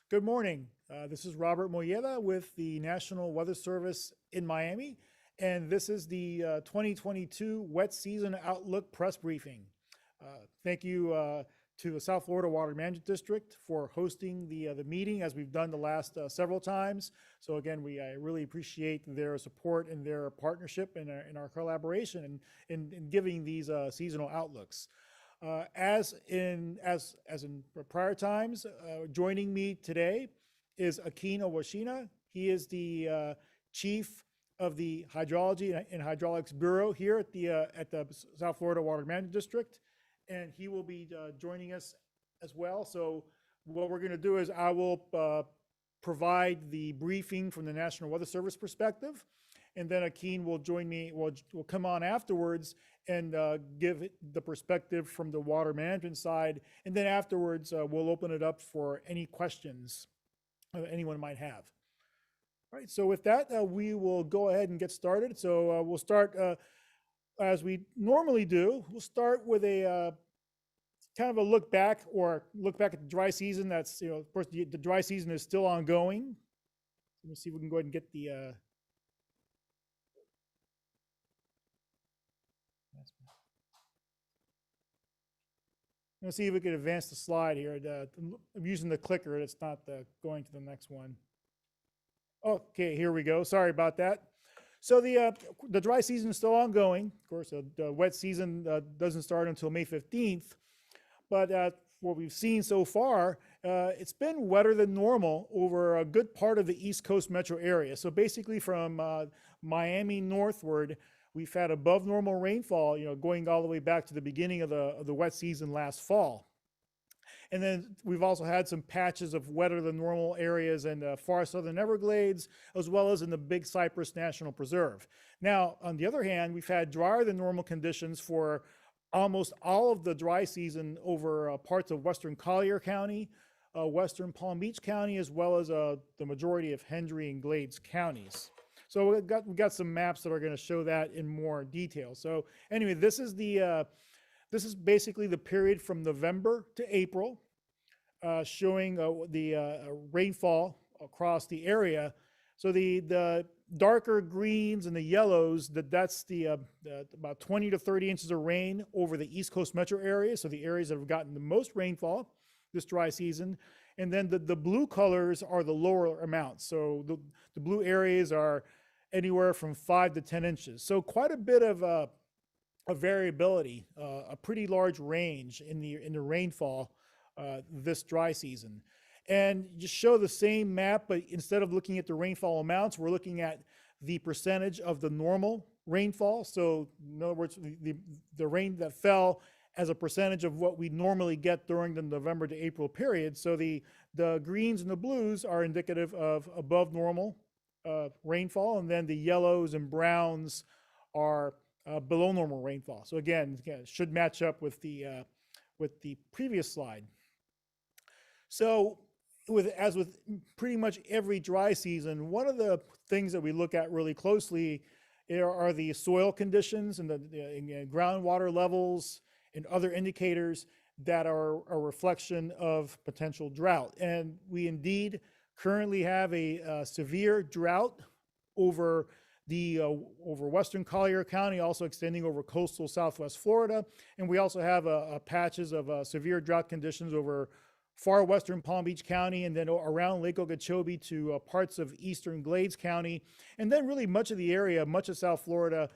Good morning. This is Robert Moyeda with the National Weather Service in Miami, and this is the 2022 Wet Season Outlook press briefing. Thank you to the South Florida Water Management District for hosting the meeting, as we've done the last several times. So again, I really appreciate their support and their partnership and our collaboration in giving these seasonal outlooks. As in prior times, joining me today is Akin Owashina. He is the chief of the Hydrology and Hydraulics Bureau here at the South Florida Water Management District, and he will be joining us as well. So what we're going to do is I will provide the briefing from the National Weather Service perspective, and then Akin will join me, will come on afterwards and give the perspective from the water management side. And then afterwards, we'll open it up for any questions anyone might have. All right, so with that, we will go ahead and get started. So we'll start as we normally do. We'll start with a kind of a look back at the dry season. That's, of course, the dry season is still ongoing. Let me see if we can go ahead and get the let's see if we can advance the slide here. I'm using the clicker. It's not going to the next one. Okay, here we go. Sorry about that. So the dry season is still ongoing. Of course, the wet season doesn't start until May 15th. But what we've seen so far, it's been wetter than normal over a good part of the East Coast metro area. So basically from Miami northward, we've had above normal rainfall, going all the way back to the beginning of the wet season last fall. And then we've also had some patches of wetter than normal areas in the far southern Everglades, as well as in the Big Cypress National Preserve. Now, on the other hand, we've had drier than normal conditions for almost all of the dry season over parts of western Collier County, western Palm Beach County, as well as the majority of Hendry and Glades counties. So we've got some maps that are going to show that in more detail. So anyway, this is basically the period from November to April, showing the rainfall across the area. So the darker greens and the yellows, that's the about 20 to 30 inches of rain over the East Coast metro area. So the areas that have gotten the most rainfall this dry season. And then the blue colors are the lower amounts. So the blue areas are anywhere from 5 to 10 inches. So quite a bit of a variability, a pretty large range in the rainfall this dry season. And just show the same map, but instead of looking at the rainfall amounts, we're looking at the percentage of the normal rainfall. So in other words, the rain that fell as a percentage of what we normally get during the November to April period. So the greens and the blues are indicative of above normal rainfall, and then the yellows and browns are below normal rainfall. So again, it should match up with the previous slide. So as with pretty much every dry season, one of the things that we look at really closely are the soil conditions and the groundwater levels and other indicators that are a reflection of potential drought. And we indeed currently have a severe drought over western Collier County, also extending over coastal Southwest Florida. And we also have patches of severe drought conditions over far western Palm Beach County, and then around Lake Okeechobee to parts of eastern Glades County. And then really much of the area, much of South Florida,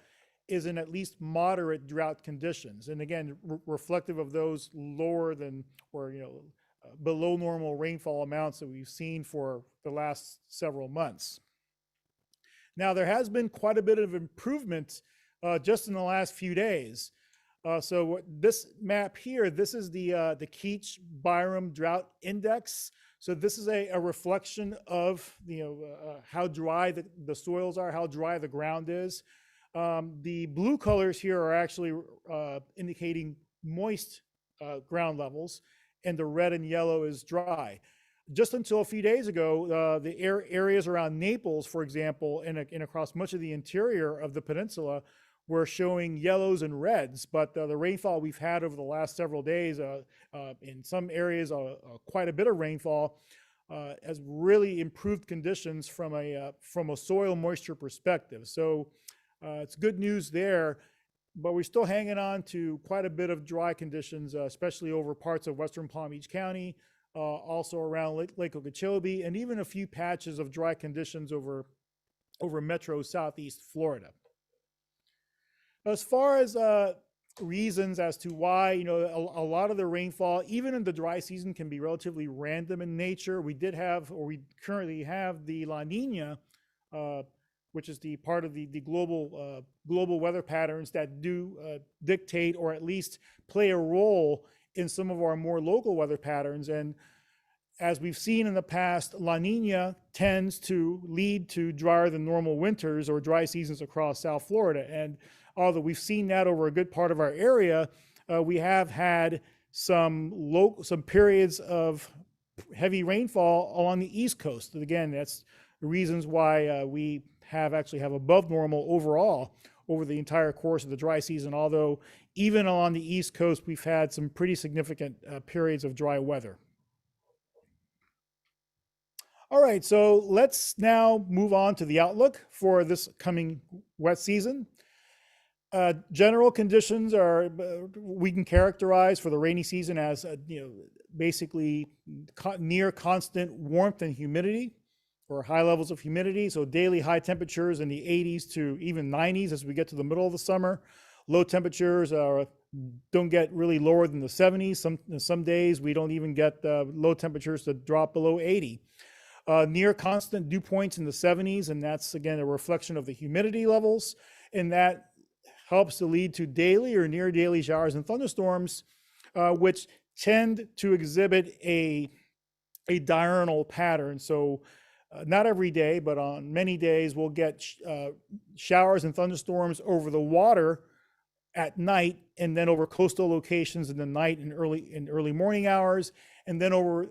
is in at least moderate drought conditions. And again, reflective of those lower than, or below normal rainfall amounts that we've seen for the last several months. Now, there has been quite a bit of improvement just in the last few days. So this map here, this is the Keach Byrum Drought Index. So this is a reflection of how dry the soils are, how dry the ground is. The blue colors here are actually indicating moist ground levels, and the red and yellow is dry. Just until a few days ago, the areas around Naples, for example, and across much of the interior of the peninsula were showing yellows and reds, but the rainfall we've had over the last several days, in some areas, quite a bit of rainfall, has really improved conditions from a soil moisture perspective. So it's good news there, but we're still hanging on to quite a bit of dry conditions, especially over parts of western Palm Beach County, also around Lake Okeechobee, and even a few patches of dry conditions over metro southeast Florida. As far as reasons as to why, a lot of the rainfall, even in the dry season, can be relatively random in nature. We currently have the La Nina, which is the part of the global weather patterns that do dictate or at least play a role in some of our more local weather patterns. And as we've seen in the past, La Nina tends to lead to drier than normal winters or dry seasons across South Florida. And although we've seen that over a good part of our area, we have had some periods of heavy rainfall along the East Coast. And again, that's the reasons why we actually have above normal overall over the entire course of the dry season, although even on the East Coast, we've had some pretty significant periods of dry weather. All right, so let's now move on to the outlook for this coming wet season. General conditions we can characterize for the rainy season as basically near constant warmth and humidity, or high levels of humidity. So daily high temperatures in the 80s to even 90s as we get to the middle of the summer. Low temperatures don't get really lower than the 70s. Some days we don't even get low temperatures to drop below 80. Near constant dew points in the 70s, and that's again a reflection of the humidity levels, and that helps to lead to daily or near daily showers and thunderstorms, which tend to exhibit a diurnal pattern. So not every day, but on many days, we'll get showers and thunderstorms over the water at night, and then over coastal locations in the night and early morning hours, and then over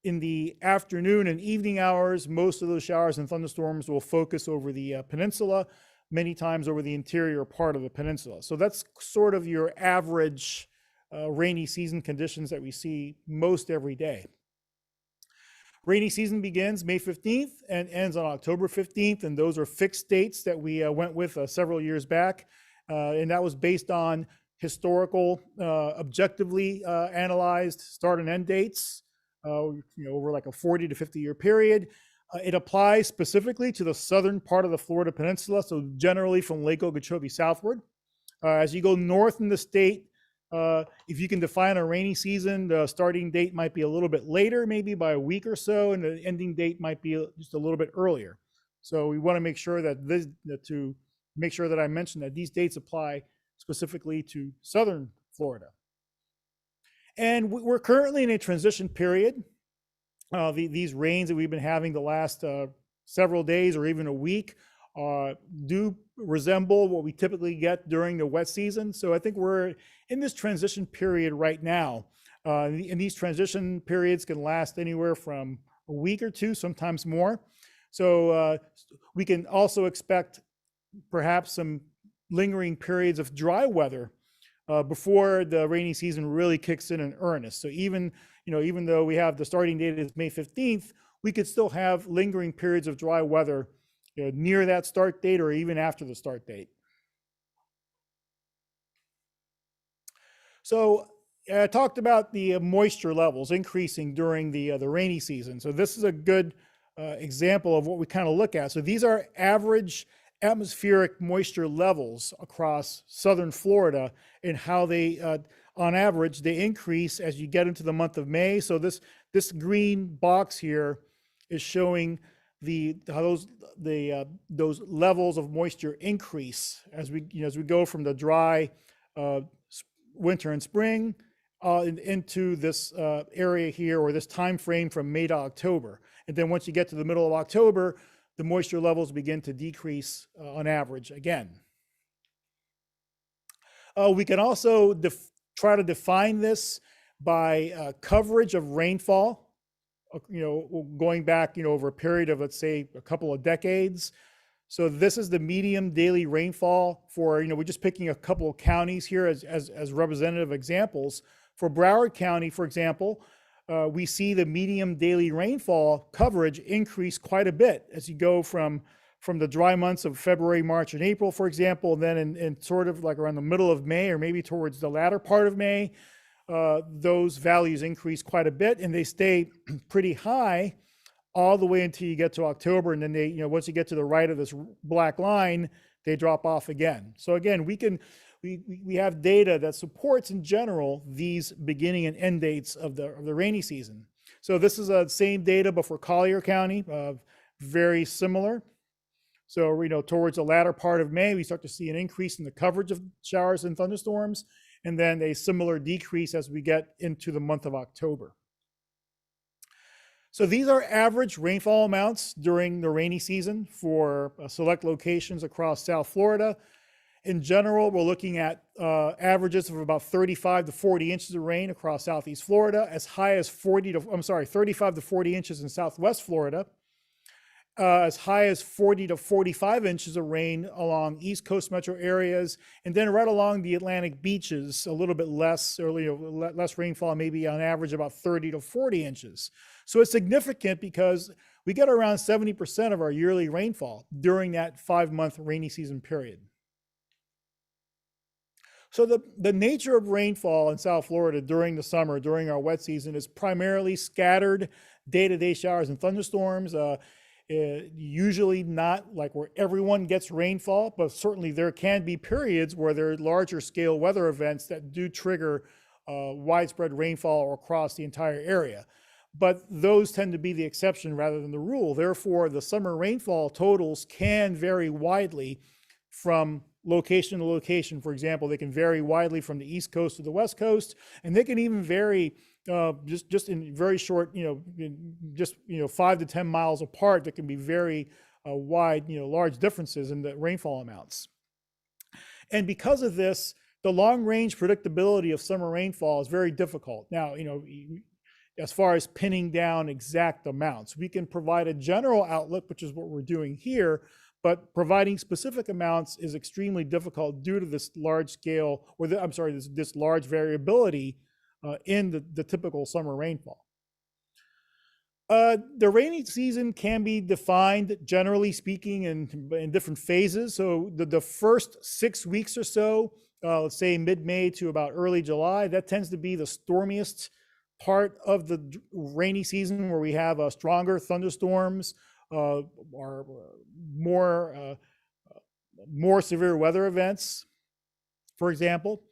in the afternoon and evening hours. Most of those showers and thunderstorms will focus over the peninsula, many times over the interior part of the peninsula. So that's sort of your average rainy season conditions that we see most every day. Rainy season begins May 15th and ends on October 15th, and those are fixed dates that we went with several years back, and that was based on historical, objectively analyzed start and end dates, over like a 40 to 50 year period. It applies specifically to the southern part of the Florida Peninsula, so generally from Lake Okeechobee southward. As you go north in the state, if you can define a rainy season, the starting date might be a little bit later, maybe by a week or so, and the ending date might be just a little bit earlier. So we want to make sure that I mention that these dates apply specifically to southern Florida. And we're currently in a transition period. These rains that we've been having the last several days or even a week do resemble what we typically get during the wet season. So I think we're in this transition period right now. And these transition periods can last anywhere from a week or two, sometimes more. So we can also expect perhaps some lingering periods of dry weather before the rainy season really kicks in earnest. So even though we have the starting date is May 15th, we could still have lingering periods of dry weather near that start date or even after the start date. So I talked about the moisture levels increasing during the rainy season. So this is a good example of what we kind of look at. So these are average atmospheric moisture levels across southern Florida and how they, on average, they increase as you get into the month of May. So this green box here is showing how those levels of moisture increase as we go from the dry winter and spring into this area here, or this time frame from May to October. And then once you get to the middle of October, the moisture levels begin to decrease on average again. We can also try to define this by coverage of rainfall, going back, over a period of, let's say, a couple of decades. So this is the medium daily rainfall for, we're just picking a couple of counties here as representative examples. For Broward County, for example, we see the medium daily rainfall coverage increase quite a bit as you go from the dry months of February, March, and April, for example, and then in sort of like around the middle of May or maybe towards the latter part of May, those values increase quite a bit and they stay pretty high all the way until you get to October. And then they, once you get to the right of this black line, they drop off again. So again, we have data that supports in general these beginning and end dates of the rainy season. So this is the same data, but for Collier County, very similar. So, towards the latter part of May, we start to see an increase in the coverage of showers and thunderstorms, and then a similar decrease as we get into the month of October. So these are average rainfall amounts during the rainy season for select locations across South Florida. In general, we're looking at averages of about 35 to 40 inches of rain across Southeast Florida, as high as 35 to 40 inches in Southwest Florida, as high as 40 to 45 inches of rain along East Coast metro areas, and then right along the Atlantic beaches, a little bit less, less rainfall, maybe on average about 30 to 40 inches. So it's significant because we get around 70% of our yearly rainfall during that 5-month rainy season period. So the nature of rainfall in South Florida during the summer, during our wet season, is primarily scattered day-to-day showers and thunderstorms. Usually not like where everyone gets rainfall, but certainly there can be periods where there are larger scale weather events that do trigger widespread rainfall across the entire area. But those tend to be the exception rather than the rule. Therefore, the summer rainfall totals can vary widely from location to location. For example, they can vary widely from the East Coast to the West Coast, and they can even vary just in very short, 5 to 10 miles apart. There can be very wide, large differences in the rainfall amounts. And because of this, the long-range predictability of summer rainfall is very difficult. Now, as far as pinning down exact amounts, we can provide a general outlook, which is what we're doing here, but providing specific amounts is extremely difficult due to this large scale, or this large variability in the typical summer rainfall. The rainy season can be defined, generally speaking, in different phases. So the first 6 weeks or so, let's say mid-May to about early July, that tends to be the stormiest part of the rainy season, where we have stronger thunderstorms, or more severe weather events, for example.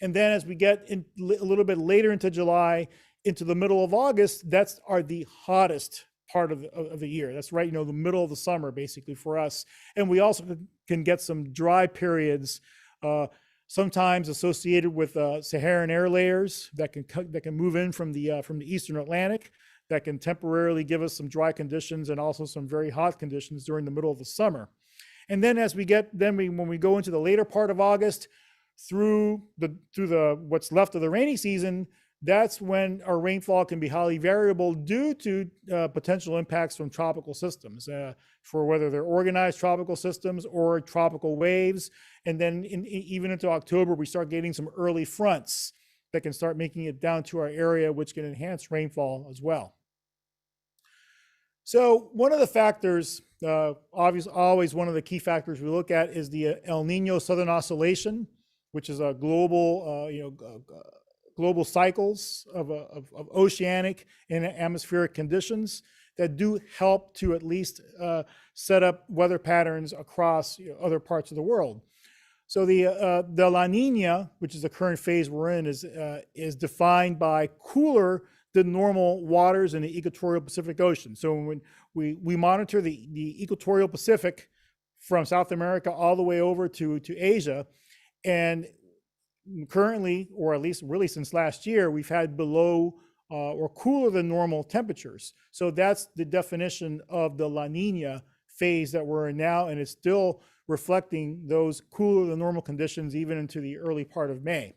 And then as we get a little bit later into July, into the middle of August, that's the hottest part of the year. That's right, the middle of the summer, basically, for us. And we also can get some dry periods, sometimes associated with Saharan air layers that can move in from the Eastern Atlantic, that can temporarily give us some dry conditions and also some very hot conditions during the middle of the summer. And then when we go into the later part of August, through what's left of the rainy season, that's when our rainfall can be highly variable due to potential impacts from tropical systems, for whether they're organized tropical systems or tropical waves. And then even into October, we start getting some early fronts that can start making it down to our area, which can enhance rainfall as well. So one of the factors, always one of the key factors we look at, is the El Nino Southern Oscillation, which is a global, global cycles of oceanic and atmospheric conditions that do help to at least set up weather patterns across other parts of the world. So the La Nina, which is the current phase we're in, is defined by cooler than normal waters in the equatorial Pacific Ocean. So when we monitor the equatorial Pacific from South America all the way over to Asia, and currently, or at least really since last year, we've had below or cooler than normal temperatures. So that's the definition of the La Nina phase that we're in now, and it's still reflecting those cooler than normal conditions even into the early part of May.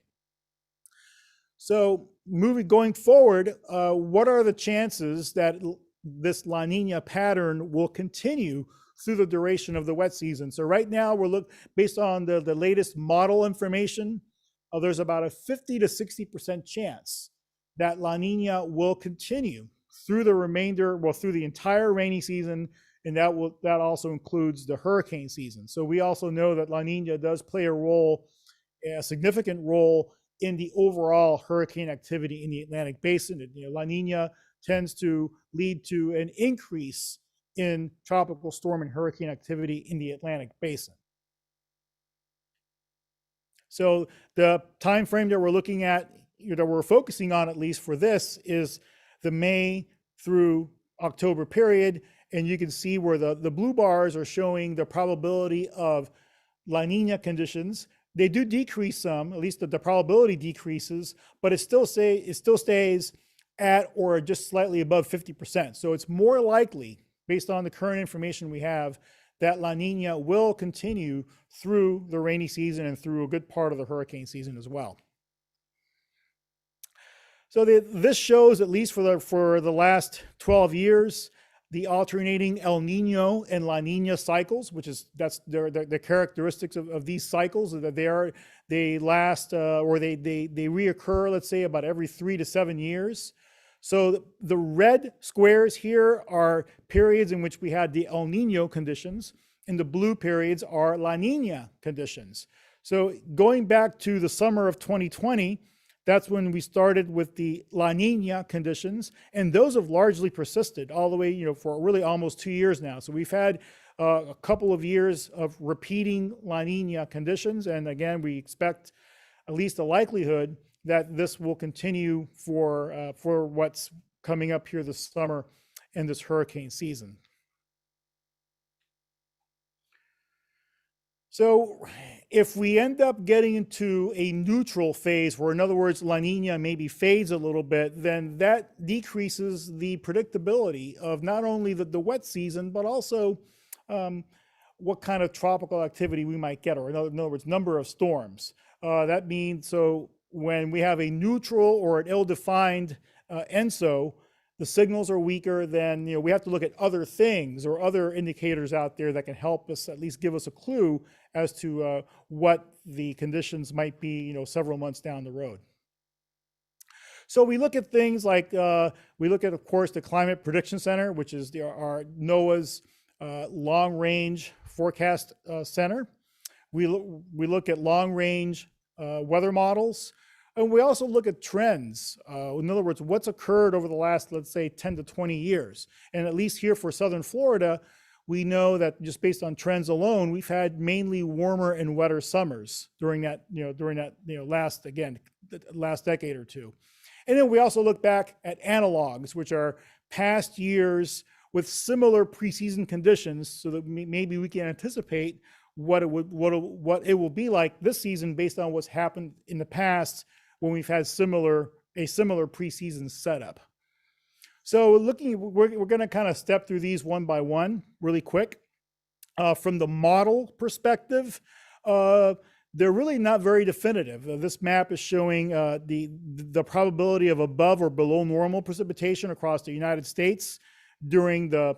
So going forward, what are the chances that this La Nina pattern will continue through the duration of the wet season? So right now, based on the latest model information, there's about a 50 to 60% chance that La Nina will continue through the remainder, well, through the entire rainy season, and that also includes the hurricane season. So we also know that La Nina does play a significant role in the overall hurricane activity in the Atlantic Basin. La Nina tends to lead to an increase in tropical storm and hurricane activity in the Atlantic Basin. So the time frame that we're looking at, that we're focusing on, at least for this, is the May through October period. And you can see where the blue bars are showing the probability of La Nina conditions. They do decrease some, at least the probability decreases, but it still stays at or just slightly above 50%. So it's more likely, based on the current information we have, that La Nina will continue through the rainy season and through a good part of the hurricane season as well. So this shows, at least for the last 12 years, the alternating El Nino and La Nina cycles, that's the characteristics of these cycles, that they last or they reoccur, let's say, about every 3 to 7 years. So the red squares here are periods in which we had the El Nino conditions, and the blue periods are La Nina conditions. So going back to the summer of 2020, that's when we started with the La Nina conditions, and those have largely persisted all the way, for really almost 2 years now. So we've had a couple of years of repeating La Nina conditions, and again, we expect at least a likelihood that this will continue for what's coming up here this summer and this hurricane season. So if we end up getting into a neutral phase, where in other words, La Nina maybe fades a little bit, then that decreases the predictability of not only the wet season, but also what kind of tropical activity we might get, or in other words, number of storms. That means, so when we have a neutral or an ill-defined ENSO, the signals are weaker, then we have to look at other things or other indicators out there that can help us, at least give us a clue as to what the conditions might be, several months down the road. So we look at things like, we look at, of course, the Climate Prediction Center, which is our NOAA's long-range forecast center. We look at long-range weather models. And we also look at trends. In other words, what's occurred over the last, let's say, 10 to 20 years. And at least here for Southern Florida, we know that just based on trends alone, we've had mainly warmer and wetter summers during that last decade or two. And then we also look back at analogs, which are past years with similar preseason conditions, so that maybe we can anticipate what it will be like this season based on what's happened in the past when we've had a similar preseason setup. So we're going to kind of step through these one by one really quick. From the model perspective, they're really not very definitive. This map is showing the probability of above or below normal precipitation across the United States during the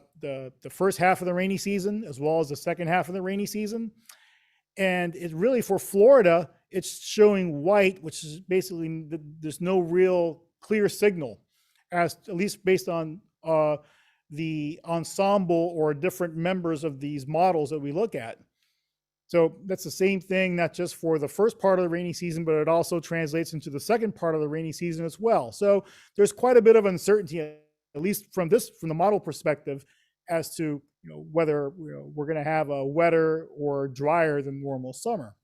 first half of the rainy season, as well as the second half of the rainy season. And it really, for Florida, it's showing white, which is basically there's no real clear signal, as at least based on the ensemble or different members of these models that we look at. So that's the same thing, not just for the first part of the rainy season, but it also translates into the second part of the rainy season as well. So there's quite a bit of uncertainty, at least from the model perspective, as to whether we're going to have a wetter or drier than normal summer.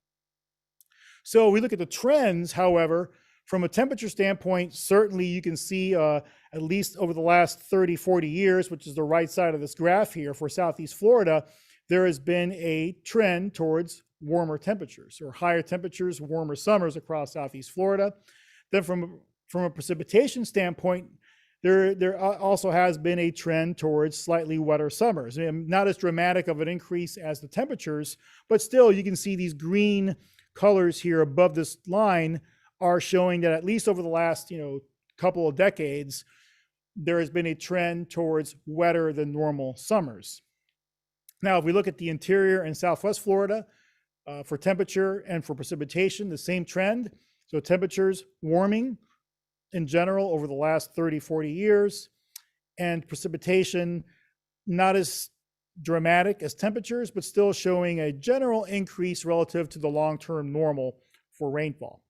So we look at the trends, however, from a temperature standpoint, certainly you can see at least over the last 30, 40 years, which is the right side of this graph here for Southeast Florida, there has been a trend towards warmer temperatures, or higher temperatures, warmer summers across Southeast Florida. Then from a precipitation standpoint, there also has been a trend towards slightly wetter summers. Not as dramatic of an increase as the temperatures, but still you can see these green colors here above this line are showing that at least over the last couple of decades, there has been a trend towards wetter than normal summers. Now, if we look at the interior and Southwest Florida for temperature and for precipitation, the same trend. So temperatures warming, in general over the last 30, 40 years, and precipitation not as dramatic as temperatures, but still showing a general increase relative to the long-term normal for rainfall.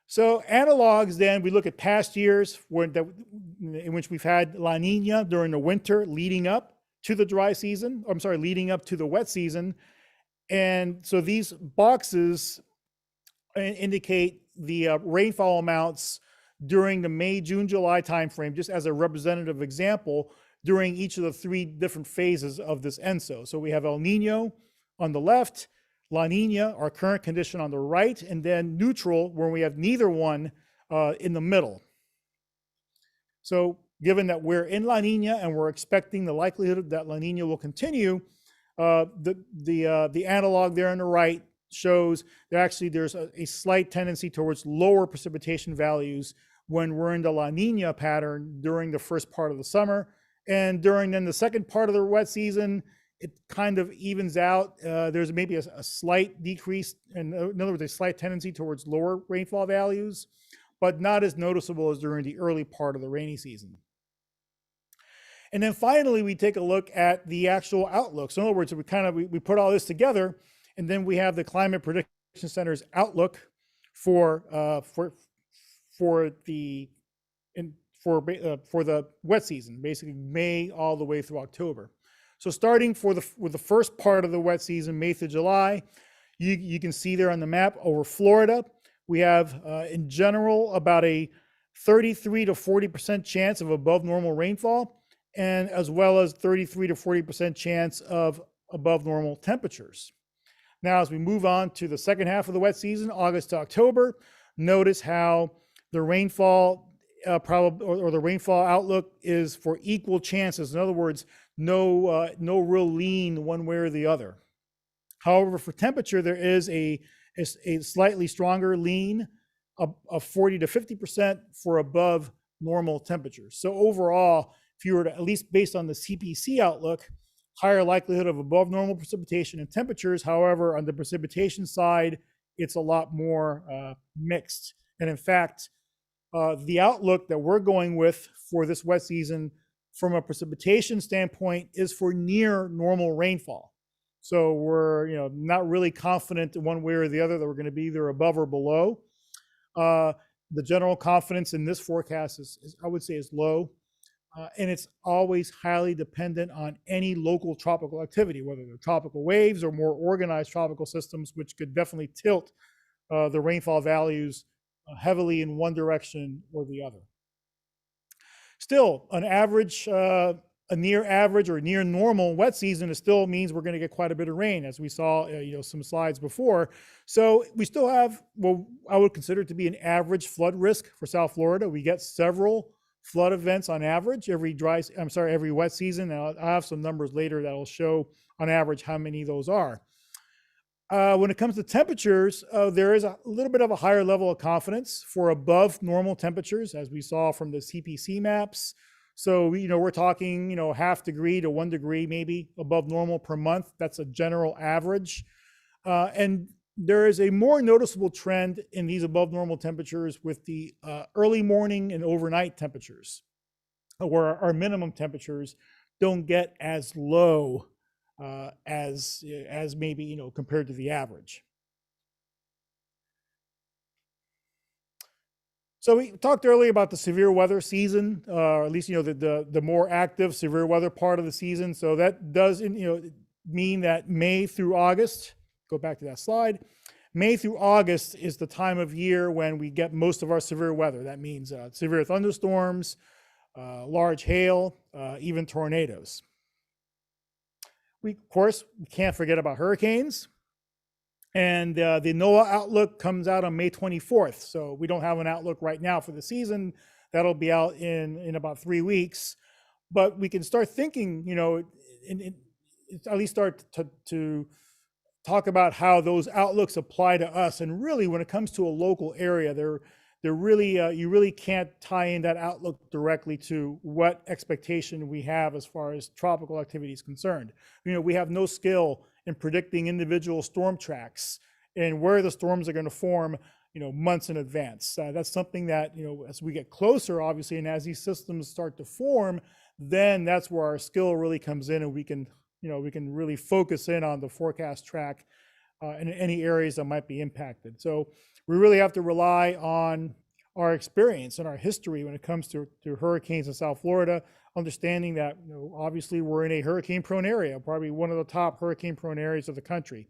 So analogs then, we look at past years in which we've had La Nina during the winter leading up to the dry season, leading up to the wet season. And so these boxes indicate the rainfall amounts during the May, June, July timeframe, just as a representative example, during each of the three different phases of this ENSO. So we have El Nino on the left, La Nina, our current condition, on the right, and then neutral, where we have neither one in the middle. So given that we're in La Nina and we're expecting the likelihood that La Nina will continue, the analog there on the right shows that actually there's a slight tendency towards lower precipitation values when we're in the La Nina pattern during the first part of the summer. And during then the second part of the wet season, it kind of evens out. There's maybe a slight decrease, in other words, a slight tendency towards lower rainfall values, but not as noticeable as during the early part of the rainy season. And then finally, we take a look at the actual outlook. So in other words, we put all this together, and then we have the Climate Prediction Center's outlook for the wet season, basically May all the way through October. So starting with the first part of the wet season, May through July, you can see there on the map over Florida, we have in general about a 33 to 40% chance of above normal rainfall, and as well as 33 to 40% chance of above normal temperatures. Now, as we move on to the second half of the wet season, August to October, notice how the rainfall the rainfall outlook is for equal chances. In other words, no real lean one way or the other. However, for temperature, there is a slightly stronger lean of 40 to 50% for above normal temperatures. So overall, if you were to, at least based on the CPC outlook, higher likelihood of above normal precipitation and temperatures. However, on the precipitation side, it's a lot more mixed. And in fact, the outlook that we're going with for this wet season from a precipitation standpoint is for near normal rainfall. So we're not really confident one way or the other that we're going to be either above or below. The general confidence in this forecast is I would say is low. And it's always highly dependent on any local tropical activity, whether they're tropical waves or more organized tropical systems, which could definitely tilt the rainfall values heavily in one direction or the other. Still, an average, a near average or near normal wet season still means we're going to get quite a bit of rain, as we saw some slides before. So we still have what I would consider to be an average flood risk for South Florida. We get several flood events on average every wet season. And I'll have some numbers later that will show on average how many of those are. When it comes to temperatures, there is a little bit of a higher level of confidence for above normal temperatures, as we saw from the CPC maps. So, we're talking, 0.5 degree to 1 degree, maybe above normal per month. That's a general average. And there is a more noticeable trend in these above normal temperatures with the early morning and overnight temperatures, where our minimum temperatures don't get as low as maybe compared to the average. So we talked earlier about the severe weather season, or at least the more active severe weather part of the season. So that does mean that May through August. Go back to that slide. May through August is the time of year when we get most of our severe weather. That means severe thunderstorms, large hail, even tornadoes. Of course, we can't forget about hurricanes. And the NOAA outlook comes out on May 24th. So we don't have an outlook right now for the season. That'll be out in about 3 weeks. But we can start thinking, at least start to talk about how those outlooks apply to us. And really, when it comes to a local area, you really can't tie in that outlook directly to what expectation we have as far as tropical activity is concerned. We have no skill in predicting individual storm tracks and where the storms are going to form, months in advance. That's something that, as we get closer, obviously, and as these systems start to form, then that's where our skill really comes in, and we can really focus in on the forecast track in any areas that might be impacted. So we really have to rely on our experience and our history when it comes to hurricanes in South Florida, understanding that, obviously we're in a hurricane-prone area, probably one of the top hurricane-prone areas of the country.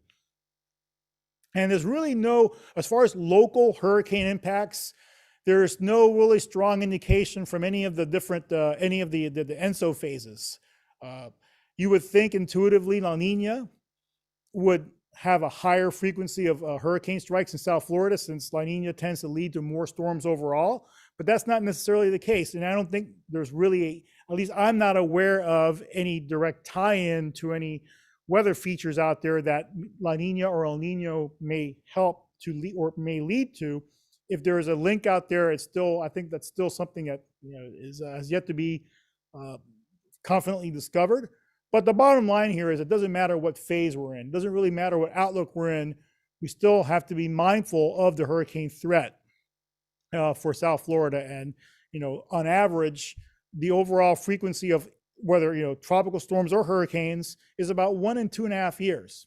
And there's really no, as far as local hurricane impacts, there's no really strong indication from any of the different, any of the ENSO phases. You would think intuitively La Nina would have a higher frequency of hurricane strikes in South Florida, since La Nina tends to lead to more storms overall, but that's not necessarily the case. And I don't think there's really, at least I'm not aware of any direct tie-in to any weather features out there that La Nina or El Nino may help to lead or may lead to. If there is a link out there, it's still, I think that's still something that is has yet to be confidently discovered. But the bottom line here is it doesn't matter what phase we're in. It doesn't really matter what outlook we're in. We still have to be mindful of the hurricane threat for South Florida. And, on average, the overall frequency of whether, tropical storms or hurricanes is about 1 in 2.5 years.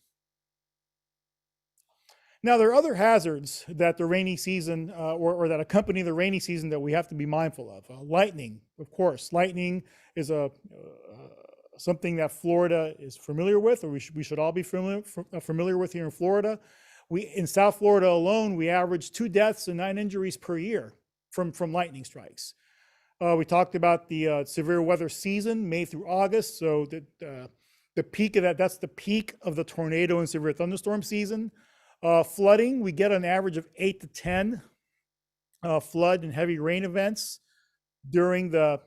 Now, there are other hazards that the rainy season or that accompany the rainy season that we have to be mindful of. Lightning, of course. Lightning is something that Florida is familiar with, or we should all be familiar with here in Florida. In South Florida alone, we average 2 deaths and 9 injuries per year from lightning strikes. We talked about the severe weather season, May through August. So the peak of that's the peak of the tornado and severe thunderstorm season. Flooding, we get an average of 8 to 10 flood and heavy rain events during the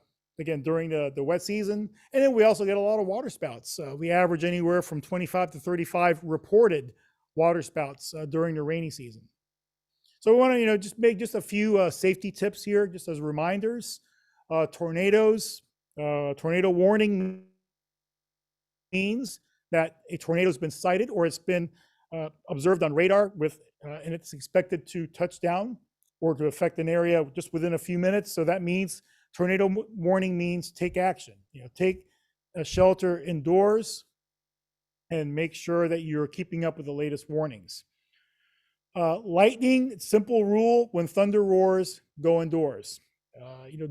wet season. And then we also get a lot of water spouts. We average anywhere from 25 to 35 reported water spouts during the rainy season. So we want to, just make just a few safety tips here, just as reminders. Tornadoes, tornado warning means that a tornado has been sighted or it's been observed on radar and it's expected to touch down or to affect an area just within a few minutes. So that means tornado warning means take action. Take a shelter indoors and make sure that you're keeping up with the latest warnings. Lightning, simple rule: when thunder roars, go indoors.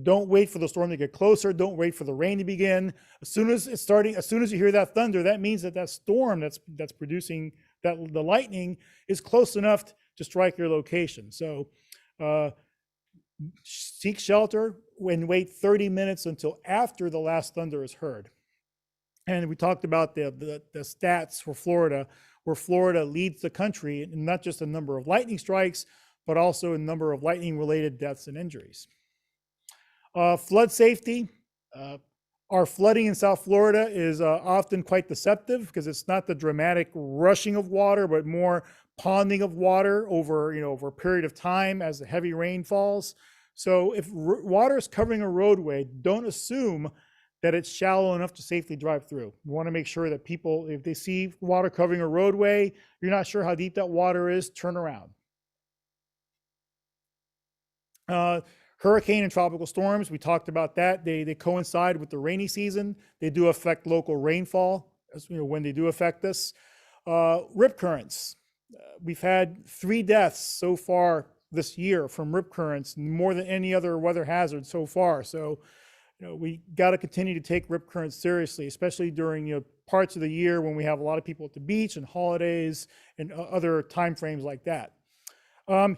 Don't wait for the storm to get closer. Don't wait for the rain to begin. As soon as you hear that thunder, that means that storm that's producing the lightning is close enough to strike your location. So seek shelter and wait 30 minutes until after the last thunder is heard. And we talked about the stats for Florida, where Florida leads the country in not just the number of lightning strikes, but also in number of lightning-related deaths and injuries. Flood safety. Our flooding in South Florida is often quite deceptive because it's not the dramatic rushing of water, but more ponding of water over a period of time as the heavy rain falls. So if water is covering a roadway, don't assume that it's shallow enough to safely drive through. You want to make sure that people, if they see water covering a roadway, you're not sure how deep that water is, turn around. Hurricane and tropical storms, we talked about that. They coincide with the rainy season. They do affect local rainfall, when they do affect us. Rip currents. We've had 3 deaths so far this year from rip currents, more than any other weather hazard so far. So, we got to continue to take rip currents seriously, especially during parts of the year when we have a lot of people at the beach and holidays and other time frames like that.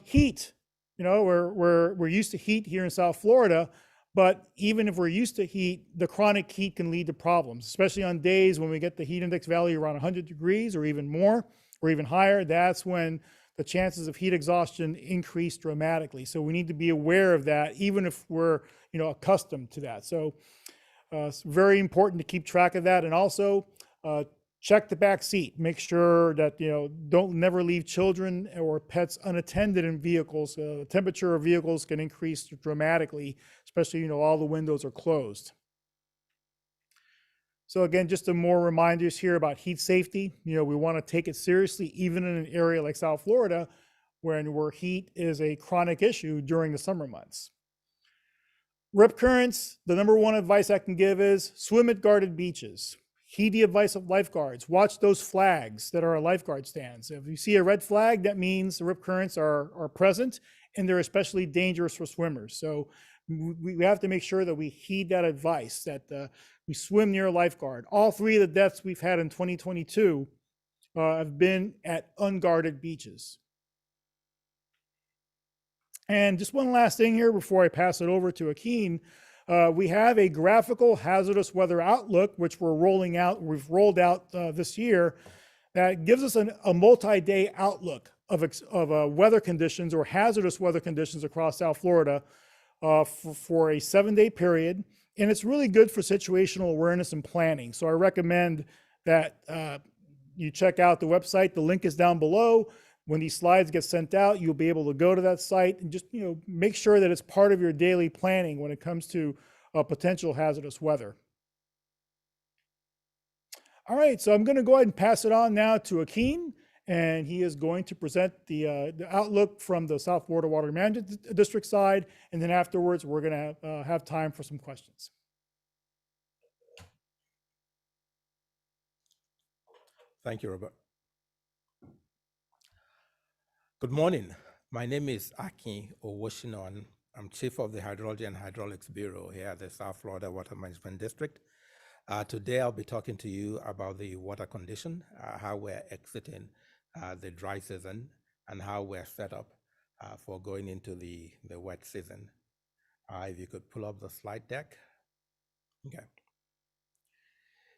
Heat. We're used to heat here in South Florida, but even if we're used to heat, the chronic heat can lead to problems, especially on days when we get the heat index value around 100 degrees or even more or even higher. That's when the chances of heat exhaustion increase dramatically. So we need to be aware of that, even if we're accustomed to that. So it's very important to keep track of that, and also check the back seat. Make sure that don't never leave children or pets unattended in vehicles. The temperature of vehicles can increase dramatically, especially all the windows are closed. So again, just some more reminders here about heat safety. We want to take it seriously, even in an area like South Florida, where heat is a chronic issue during the summer months. Rip currents, the number one advice I can give is swim at guarded beaches. Heed the advice of lifeguards. Watch those flags that are at lifeguard stands. If you see a red flag, that means the rip currents are present and they're especially dangerous for swimmers. So we have to make sure that we heed that advice, that we swim near a lifeguard. All three of the deaths we've had in 2022 have been at unguarded beaches. And just one last thing here before I pass it over to Akin. We have a graphical hazardous weather outlook, which we've rolled out this year, that gives us a multi-day outlook of weather conditions or hazardous weather conditions across South Florida for a 7-day period. And it's really good for situational awareness and planning. So I recommend that you check out the website. The link is down below. When these slides get sent out, you'll be able to go to that site and just make sure that it's part of your daily planning when it comes to potential hazardous weather. All right, so I'm going to go ahead and pass it on now to Akin, and he is going to present the outlook from the South Florida Water Management District side, and then afterwards we're going to have time for some questions. Thank you, Robert. Good morning. My name is Akin Owoshinon. I'm Chief of the Hydrology and Hydraulics Bureau here at the South Florida Water Management District. Today I'll be talking to you about the water condition, how we're exiting the dry season, and how we're set up for going into the wet season. If you could pull up the slide deck. Okay.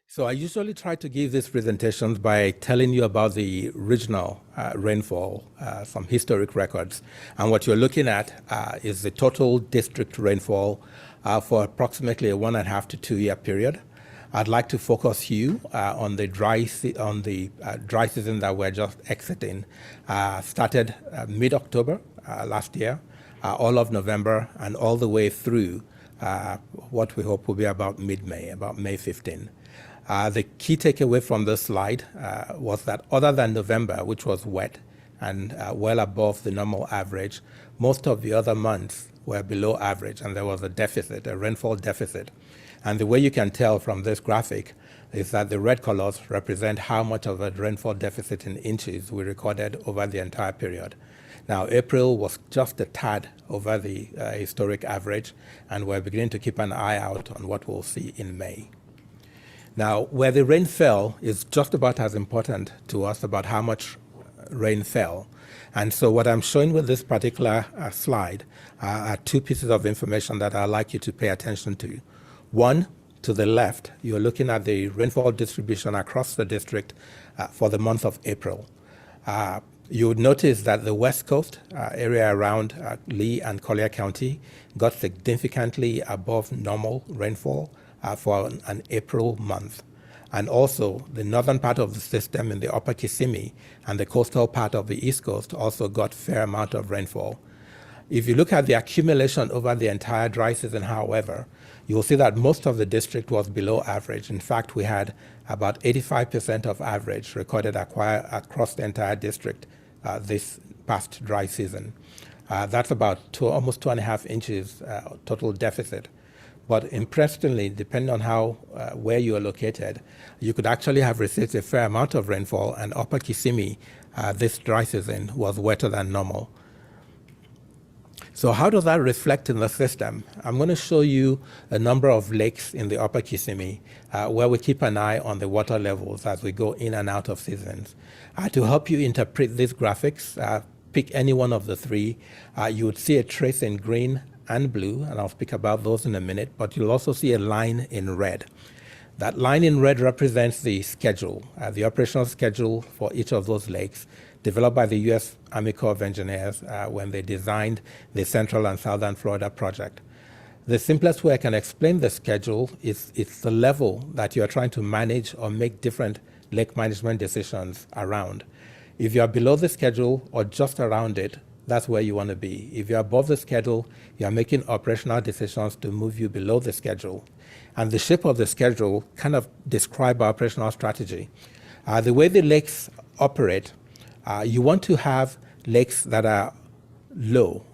So I usually try to give these presentations by telling you about the regional rainfall, some historic records. And what you're looking at is the total district rainfall for approximately a 1.5 to 2 year period. I'd like to focus you on the dry season that we're just exiting. Started mid-October last year, all of November, and all the way through what we hope will be about mid-May, about May 15. The key takeaway from this slide was that other than November, which was wet and well above the normal average, most of the other months were below average, and there was a deficit, a rainfall deficit. And the way you can tell from this graphic is that the red colors represent how much of a rainfall deficit in inches we recorded over the entire period. Now, April was just a tad over the historic average, and we're beginning to keep an eye out on what we'll see in May. Now, where the rain fell is just about as important to us about how much rain fell. And so what I'm showing with this particular slide are two pieces of information that I'd like you to pay attention to. One, to the left, you're looking at the rainfall distribution across the district for the month of April. You would notice that the West Coast area around Lee and Collier County got significantly above normal rainfall for an April month. And also the northern part of the system in the upper Kissimmee and the coastal part of the East Coast also got a fair amount of rainfall. If you look at the accumulation over the entire dry season, however, you'll see that most of the district was below average. In fact, we had about 85% of average recorded across the entire district this past dry season. That's about almost 2.5 inches total deficit. But interestingly, depending on where you are located, you could actually have received a fair amount of rainfall, and upper Kissimmee this dry season was wetter than normal. So how does that reflect in the system? I'm going to show you a number of lakes in the upper Kissimmee where we keep an eye on the water levels as we go in and out of seasons. To help you interpret these graphics, pick any one of the three. You would see a trace in green and blue, and I'll speak about those in a minute, but you'll also see a line in red. That line in red represents the schedule, the operational schedule for each of those lakes, developed by the U.S. Army Corps of Engineers when they designed the Central and Southern Florida project. The simplest way I can explain the schedule is it's the level that you're trying to manage or make different lake management decisions around. If you're below the schedule or just around it, that's where you want to be. If you're above the schedule, you're making operational decisions to move you below the schedule. And the shape of the schedule kind of describes our operational strategy. The way the lakes operate, you want to have lakes that are low,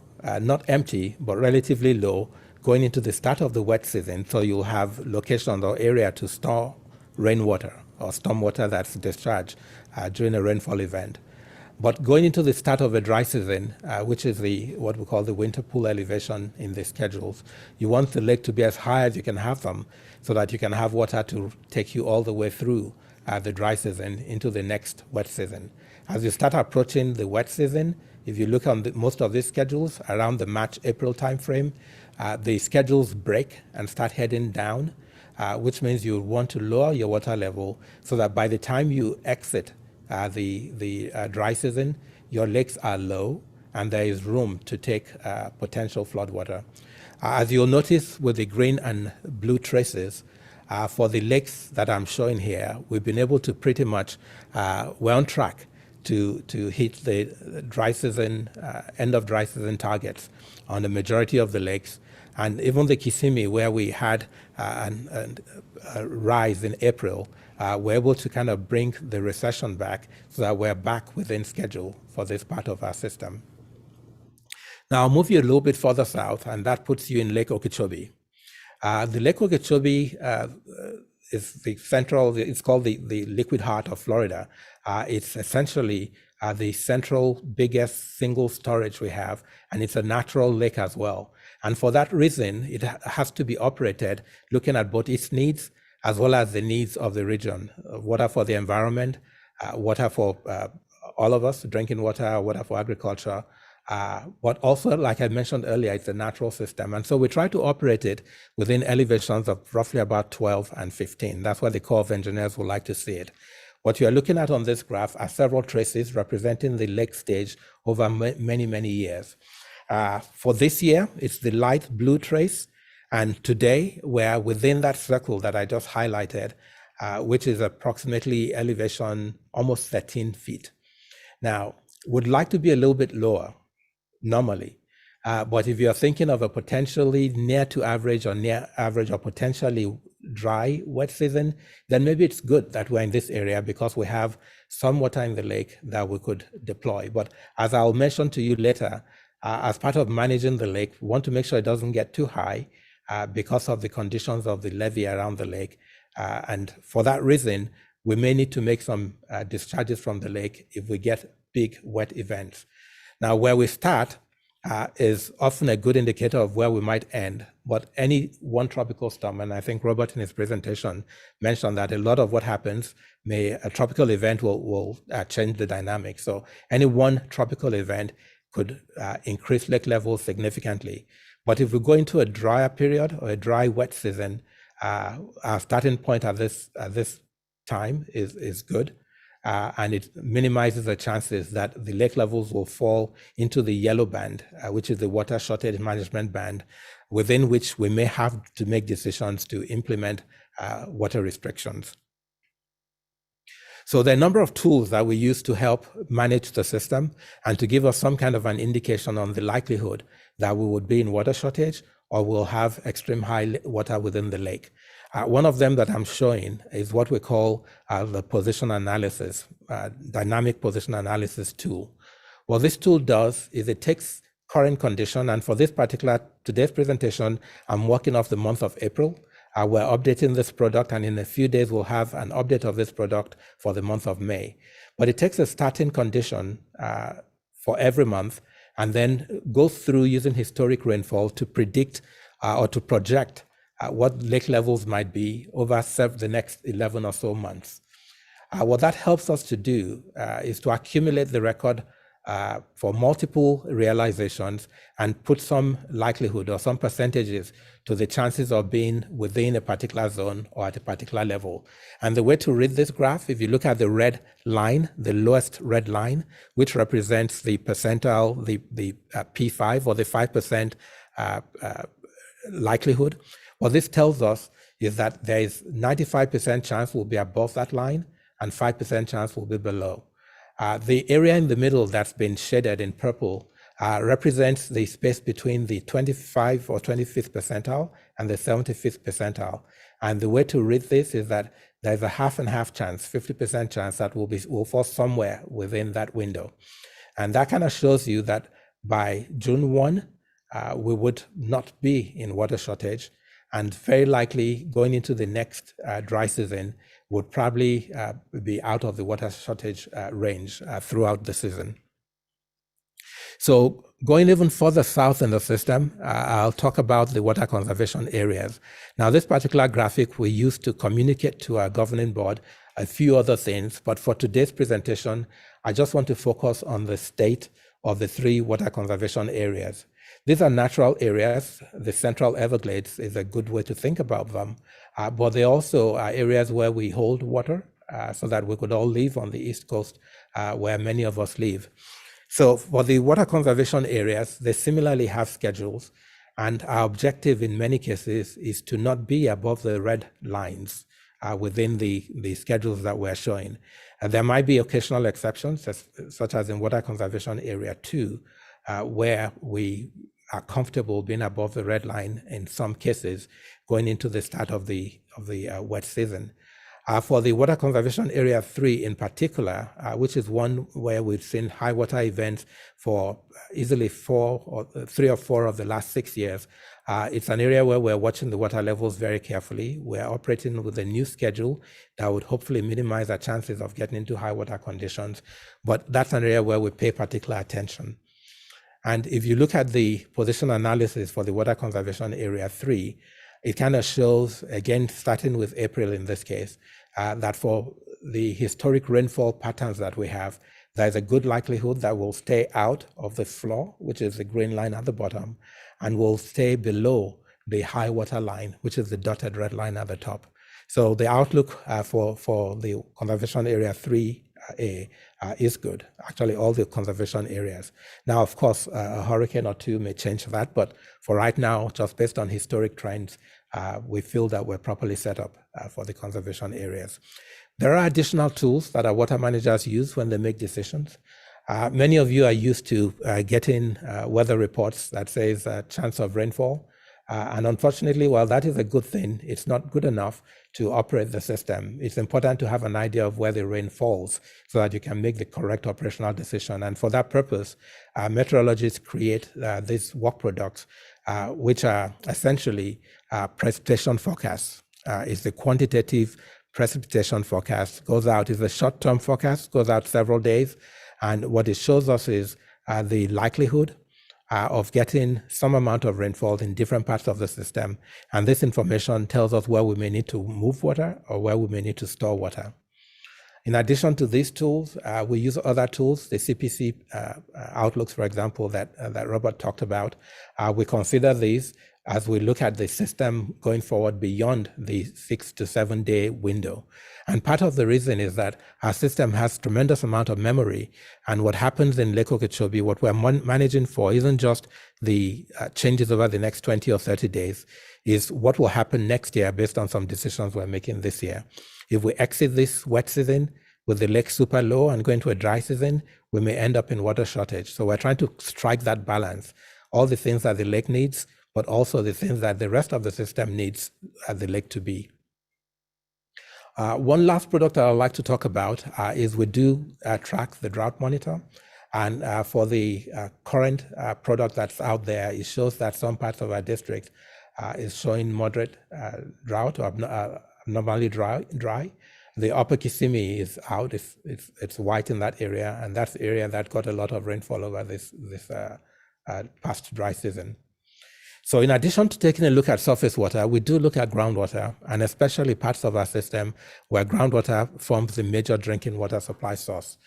not empty, but relatively low, going into the start of the wet season. So you'll have locations or area to store rainwater or stormwater that's discharged during a rainfall event. But going into the start of a dry season, which is what we call the winter pool elevation in the schedules, you want the lake to be as high as you can have them so that you can have water to take you all the way through the dry season into the next wet season. As you start approaching the wet season, if you look on most of these schedules around the March-April timeframe, the schedules break and start heading down, which means you want to lower your water level so that by the time you exit the dry season, your lakes are low and there is room to take potential floodwater. As you'll notice with the green and blue traces, for the lakes that I'm showing here, we've been able to pretty much, we're on track to hit the dry season, end of dry season targets on the majority of the lakes. And even the Kissimmee, where we had a rise in April, we're able to kind of bring the recession back so that we're back within schedule for this part of our system. Now I'll move you a little bit further south, and that puts you in Lake Okeechobee. The Lake Okeechobee is the central, it's called the liquid heart of Florida. It's essentially the central biggest single storage we have, and it's a natural lake as well. And for that reason, it has to be operated looking at both its needs as well as the needs of the region. Water for the environment, water for all of us, drinking water, water for agriculture, but also, like I mentioned earlier, it's a natural system. And so we try to operate it within elevations of roughly about 12 and 15. That's where the Corps of Engineers would like to see it. What you are looking at on this graph are several traces representing the lake stage over many, many years. For this year, it's the light blue trace. And today, we're within that circle that I just highlighted, which is approximately elevation almost 13 feet. Now, would like to be a little bit lower normally. But if you're thinking of a potentially near to average or potentially dry wet season, then maybe it's good that we're in this area because we have some water in the lake that we could deploy. But as I'll mention to you later, as part of managing the lake, we want to make sure it doesn't get too high because of the conditions of the levee around the lake. And for that reason, we may need to make some discharges from the lake if we get big wet events. Now, where we start is often a good indicator of where we might end, but any one tropical storm, and I think Robert in his presentation mentioned that a lot of what happens, a tropical event will change the dynamic. So any one tropical event could increase lake levels significantly. But if we go into a drier period or a dry wet season, our starting point at this time is good. And it minimizes the chances that the lake levels will fall into the yellow band, which is the water shortage management band, within which we may have to make decisions to implement water restrictions. So there are a number of tools that we use to help manage the system and to give us some kind of an indication on the likelihood that we would be in water shortage or we'll have extreme high water within the lake. One of them that I'm showing is what we call the position analysis, dynamic position analysis tool. What this tool does is it takes current condition, and for today's presentation, I'm working off the month of April. We're updating this product, and in a few days, we'll have an update of this product for the month of May. But it takes a starting condition for every month and then goes through using historic rainfall to predict or to project what lake levels might be over the next 11 or so months. What that helps us to do is to accumulate the record for multiple realizations and put some likelihood or some percentages to the chances of being within a particular zone or at a particular level. And the way to read this graph, if you look at the red line, the lowest red line, which represents the percentile, the P5 or the 5% likelihood, what this tells us is that there is 95% chance we'll be above that line and 5% chance we'll be below. The area in the middle that's been shaded in purple represents the space between the 25th or 25th percentile and the 75th percentile. And the way to read this is that there's a half and half chance, 50% chance that we'll fall somewhere within that window. And that kind of shows you that by June 1, we would not be in water shortage, and very likely going into the next dry season would probably be out of the water shortage range throughout the season. So going even further south in the system, I'll talk about the water conservation areas. Now, this particular graphic we use to communicate to our governing board a few other things, but for today's presentation, I just want to focus on the state of the 3 water conservation areas. These are natural areas. The Central Everglades is a good way to think about them, but they also are areas where we hold water so that we could all live on the East Coast where many of us live. So for the water conservation areas, they similarly have schedules, and our objective in many cases is to not be above the red lines within the schedules that we're showing. There might be occasional exceptions, such as in Water Conservation Area 2, where we are comfortable being above the red line in some cases going into the start of the wet season. For the Water Conservation Area 3 in particular, which is one where we've seen high water events for easily 3 or 4 of the last 6 years, it's an area where we're watching the water levels very carefully. We're operating with a new schedule that would hopefully minimize our chances of getting into high water conditions, but that's an area where we pay particular attention. And if you look at the position analysis for the Water Conservation Area 3, it kind of shows, again, starting with April in this case, that for the historic rainfall patterns that we have, there's a good likelihood that we'll stay out of the floor, which is the green line at the bottom, and will stay below the high water line, which is the dotted red line at the top. So the outlook for the Conservation Area 3A is good, actually all the conservation areas. Now, of course, a hurricane or two may change that, but for right now, just based on historic trends, we feel that we're properly set up for the conservation areas. There are additional tools that our water managers use when they make decisions. Many of you are used to getting weather reports that says chance of rainfall. And unfortunately, while that is a good thing, it's not good enough to operate the system. It's important to have an idea of where the rain falls so that you can make the correct operational decision. And for that purpose, meteorologists create these work products, which are essentially precipitation forecasts. It's the quantitative precipitation forecast, goes out, is a short-term forecast, goes out several days. And what it shows us is the likelihood of getting some amount of rainfall in different parts of the system. And this information tells us where we may need to move water or where we may need to store water. In addition to these tools, we use other tools, the Cpc Outlooks, for example, that Robert talked about. We consider these as we look at the system going forward beyond the 6 to 7 day window. And part of the reason is that our system has tremendous amount of memory, and what happens in Lake Okeechobee, what we're managing for isn't just the changes over the next 20 or 30 days, is what will happen next year based on some decisions we're making this year. If we exit this wet season with the lake super low and go into a dry season, we may end up in water shortage. So we're trying to strike that balance, all the things that the lake needs, but also the things that the rest of the system needs the lake to be. One last product that I'd like to talk about is we do track the Drought Monitor. And for the current product that's out there, it shows that some parts of our district is showing moderate drought or abnormally dry. The upper Kissimmee is out, it's white in that area, and that's the area that got a lot of rainfall over this past dry season. So in addition to taking a look at surface water, we do look at groundwater, and especially parts of our system where groundwater forms the major drinking water supply source.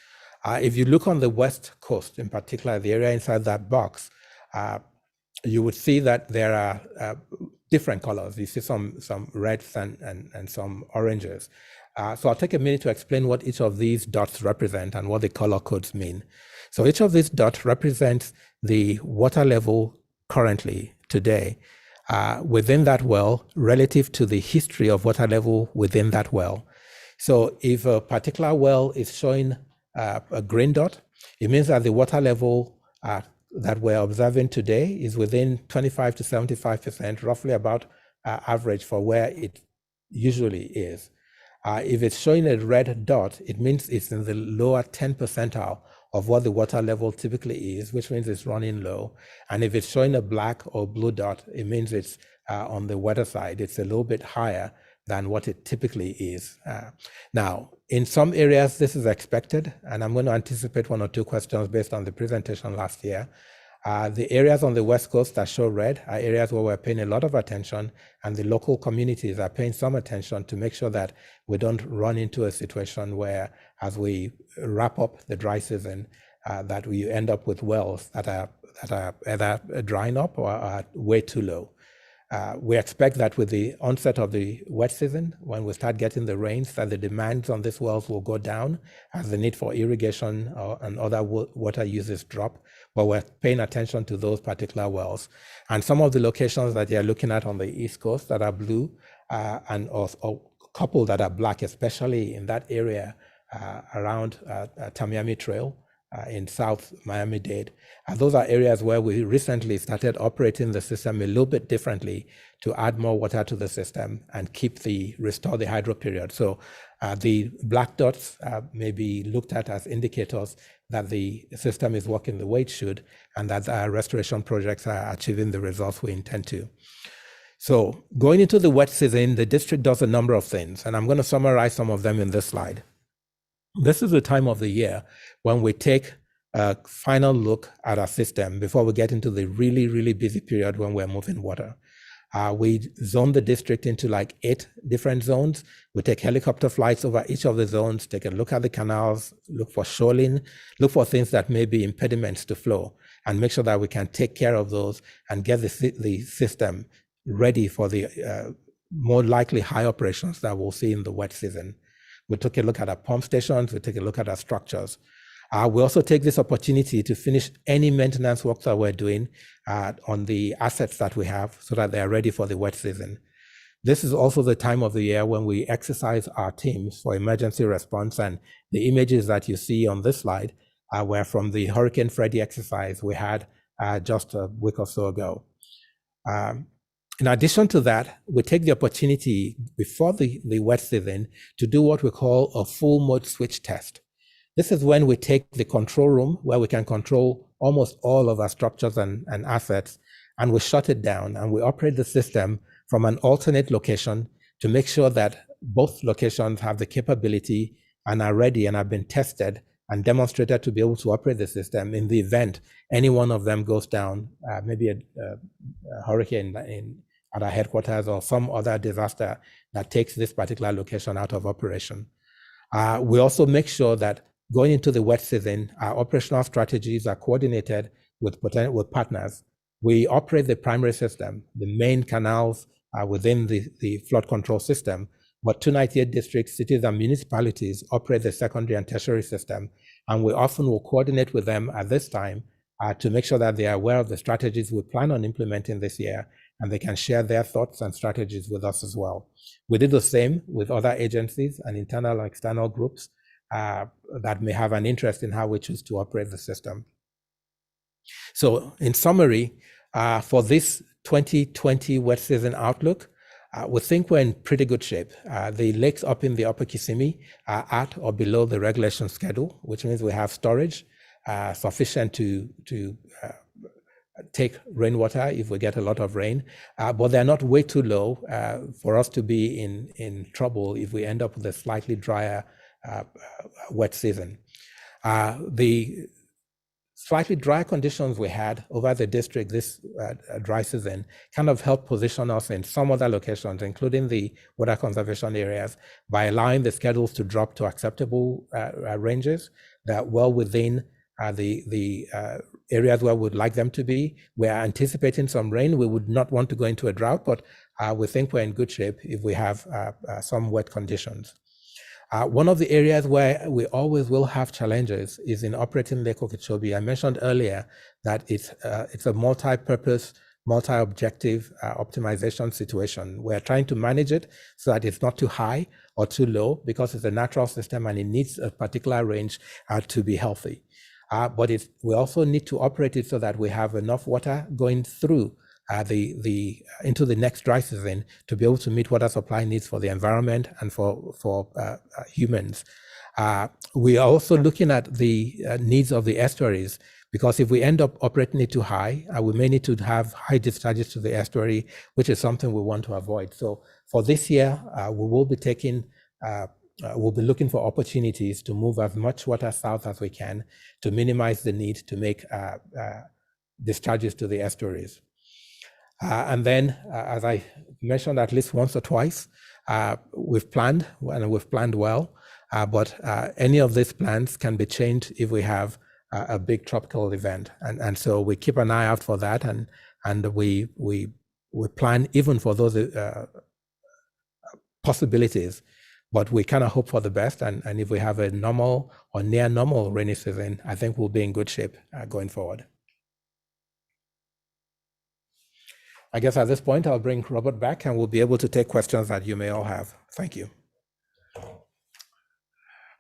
If you look on the West Coast, in particular, the area inside that box, you would see that there are different colors. You see some reds and some oranges. So I'll take a minute to explain what each of these dots represent and what the color codes mean. So each of these dots represents the water level currently, today, within that well relative to the history of water level within that well. So if a particular well is showing a green dot, it means that the water level that we're observing today is within 25 to 75%, roughly about average for where it usually is. If it's showing a red dot, it means it's in the lower 10 percentile of what the water level typically is, which means it's running low. And if it's showing a black or blue dot, it means it's on the wetter side. It's a little bit higher than what it typically is. Now, in some areas, this is expected, and I'm going to anticipate one or two questions based on the presentation last year. The areas on the West Coast that show red are areas where we're paying a lot of attention, and the local communities are paying some attention to make sure that we don't run into a situation where, as we wrap up the dry season, that we end up with wells that are either drying up or are way too low. We expect that with the onset of the wet season, when we start getting the rains, that the demands on these wells will go down as the need for irrigation and other water uses drop. But we're paying attention to those particular wells. And some of the locations that you're looking at on the East Coast that are blue and or a couple that are black, especially in that area around Tamiami Trail, in South Miami-Dade. Those are areas where we recently started operating the system a little bit differently to add more water to the system and restore the hydro period. So the black dots may be looked at as indicators that the system is working the way it should and that our restoration projects are achieving the results we intend to. So going into the wet season, the district does a number of things, and I'm going to summarize some of them in this slide. This is the time of the year when we take a final look at our system before we get into the really, really busy period when we're moving water. We zone the district into like 8 different zones. We take helicopter flights over each of the zones, take a look at the canals, look for shoaling, look for things that may be impediments to flow, and make sure that we can take care of those and get the system ready for the more likely high operations that we'll see in the wet season. We took a look at our pump stations, we take a look at our structures. We also take this opportunity to finish any maintenance work that we're doing on the assets that we have so that they are ready for the wet season. This is also the time of the year when we exercise our teams for emergency response, and the images that you see on this slide were from the Hurricane Freddy exercise we had just a week or so ago. In addition to that, we take the opportunity before the wet season to do what we call a full mode switch test. This is when we take the control room where we can control almost all of our structures and assets, and we shut it down and we operate the system from an alternate location to make sure that both locations have the capability and are ready and have been tested and demonstrated to be able to operate the system in the event any one of them goes down, maybe a hurricane at our headquarters or some other disaster that takes this particular location out of operation. We also make sure that going into the wet season, our operational strategies are coordinated with partners. We operate the primary system, the main canals within the flood control system, but 298 districts, cities, and municipalities operate the secondary and tertiary system, and we often will coordinate with them at this time to make sure that they are aware of the strategies we plan on implementing this year, and they can share their thoughts and strategies with us as well. We did the same with other agencies and internal and external groups that may have an interest in how we choose to operate the system. So in summary, for this 2020 wet season outlook, we think we're in pretty good shape. The lakes up in the upper Kissimmee are at or below the regulation schedule, which means we have storage sufficient to take rainwater if we get a lot of rain, but they're not way too low for us to be in trouble if we end up with a slightly drier wet season. The slightly dry conditions we had over the district this dry season kind of helped position us in some other locations, including the water conservation areas, by allowing the schedules to drop to acceptable ranges that are well within the areas where we'd like them to be. We're anticipating some rain. We would not want to go into a drought, but we think we're in good shape if we have some wet conditions. One of the areas where we always will have challenges is in operating Lake Okeechobee. I mentioned earlier that it's a multi-purpose, multi-objective optimization situation. We're trying to manage it so that it's not too high or too low because it's a natural system and it needs a particular range to be healthy. But we also need to operate it so that we have enough water going through into the next dry season to be able to meet water supply needs for the environment and for humans. We are also looking at the needs of the estuaries, because if we end up operating it too high, we may need to have high discharges to the estuary, which is something we want to avoid. So for this year, we will be taking, we'll be looking for opportunities to move as much water south as we can to minimize the need to make discharges to the estuaries. And then, as I mentioned at least once or twice, we've planned, and we've planned well, but any of these plans can be changed if we have a big tropical event. And so we keep an eye out for that, and we plan even for those possibilities, but we kind of hope for the best. And if we have a normal or near normal rainy season, I think we'll be in good shape going forward. I guess at this point, I'll bring Robert back and we'll be able to take questions that you may all have. Thank you. All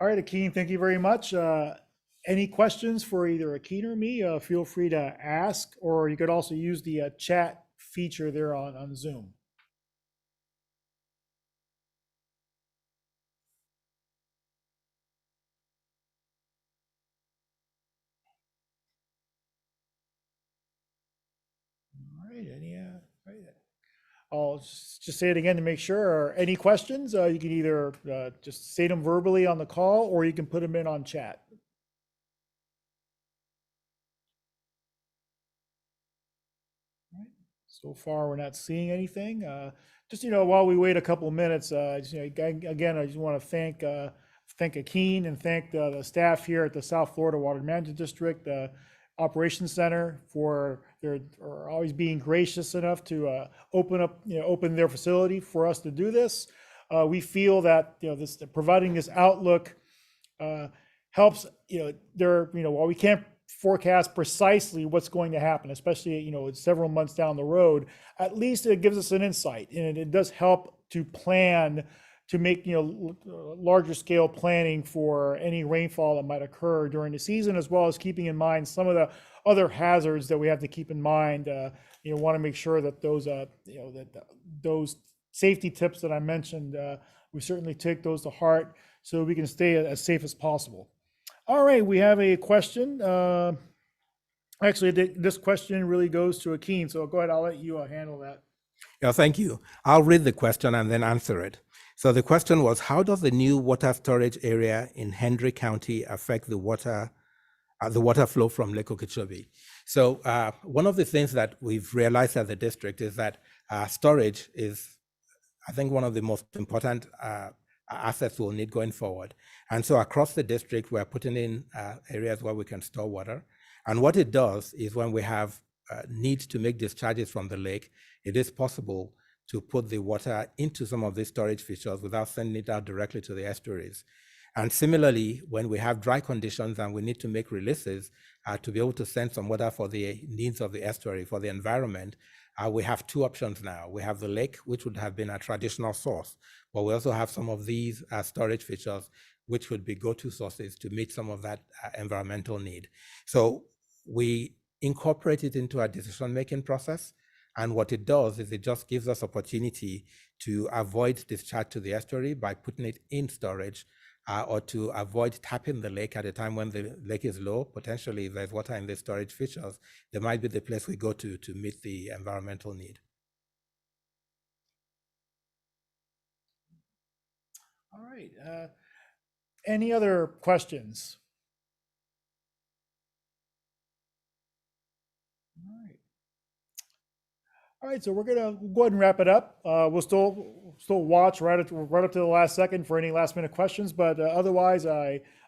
right, Akeem, thank you very much. Any questions for either Akeem or me, feel free to ask, or you could also use the chat feature there on Zoom. All right, I'll just say it again to make sure. Any questions, you can either just say them verbally on the call, or you can put them in on chat. So far, we're not seeing anything. Just, while we wait a couple of minutes, again, I just want to thank Akeem and thank the staff here at the South Florida Water Management District Operations Center for always being gracious enough to open their facility for us to do this. We feel that providing this outlook helps. While we can't forecast precisely what's going to happen, especially several months down the road, at least it gives us an insight, and it does help to plan, to make larger scale planning for any rainfall that might occur during the season, as well as keeping in mind some of the other hazards that we have to keep in mind. Want to make sure that those those safety tips that I mentioned, we certainly take those to heart so we can stay as safe as possible. All right, we have a question. Actually, this question really goes to Akeem, so go ahead, I'll let you handle that. Yeah, thank you. I'll read the question and then answer it. So the question was, how does the new water storage area in Hendry County affect the water flow from Lake Okeechobee? So one of the things that we've realized as a district is that storage is, I think, one of the most important assets we'll need going forward. And so across the district, we're putting in areas where we can store water. And what it does is when we have need to make discharges from the lake, it is possible to put the water into some of these storage features without sending it out directly to the estuaries. And similarly, when we have dry conditions and we need to make releases to be able to send some water for the needs of the estuary, for the environment, we have two options now. We have the lake, which would have been a traditional source, but we also have some of these storage features, which would be go-to sources to meet some of that environmental need. So we incorporate it into our decision-making process. And what it does is it just gives us opportunity to avoid discharge to the estuary by putting it in storage, or to avoid tapping the lake at a time when the lake is low. Potentially, if there's water in the storage features, there might be the place we go to meet the environmental need. All right. Any other questions? All right, so we're gonna go ahead and wrap it up. We'll still watch right up to the last second for any last minute questions, but otherwise,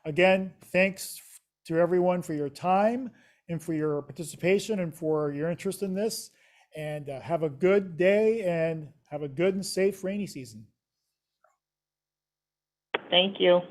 again, thanks to everyone for your time and for your participation and for your interest in this. And have a good day and have a good and safe rainy season. Thank you.